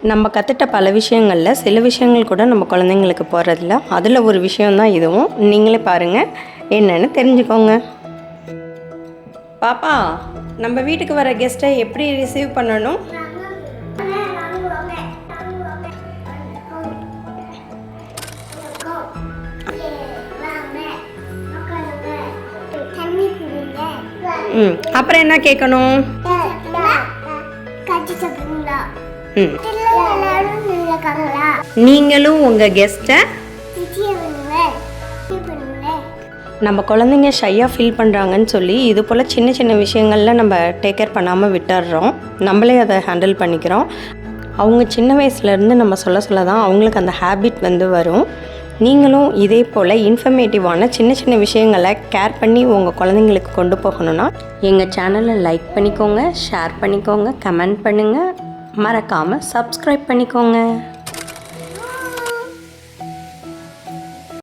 நம்ம கற்றுட்ட பல விஷயங்களில் சில விஷயங்கள் கூட நம்ம குழந்தைங்களுக்கு போகிறதில்ல. அதில் ஒரு விஷயந்தான் இதுவும். நீங்களே பாருங்கள், என்னென்னு தெரிஞ்சுக்கோங்க. பாப்பா, நம்ம வீட்டுக்கு வர கெஸ்ட்டை எப்படி ரிசீவ் பண்ணணும்? அப்புறம் என்ன கேட்கணும்? நீங்களும் உங்கள் கெஸ்ட்டை நம்ம குழந்தைங்க ஷையாக ஃபீல் பண்ணுறாங்கன்னு சொல்லி இது போல் சின்ன சின்ன விஷயங்களில் நம்ம டேக் கேர் பண்ணாமல் விட்டுடுறோம். நம்மளே அதை ஹேண்டில் பண்ணிக்கிறோம். அவங்க சின்ன வயசுலேருந்து நம்ம சொல்ல தான் அவங்களுக்கு அந்த ஹேபிட் வரும். நீங்களும் இதே போல் இன்ஃபர்மேட்டிவான சின்ன சின்ன விஷயங்களை கேர் பண்ணி உங்கள் குழந்தைங்களுக்கு கொண்டு போகணுன்னா எங்கள் சேனலை லைக் பண்ணிக்கோங்க, ஷேர் பண்ணிக்கோங்க, கமெண்ட் பண்ணுங்கள், மறக்காமல் சப்ஸ்கிரைப் பண்ணிக்கோங்க.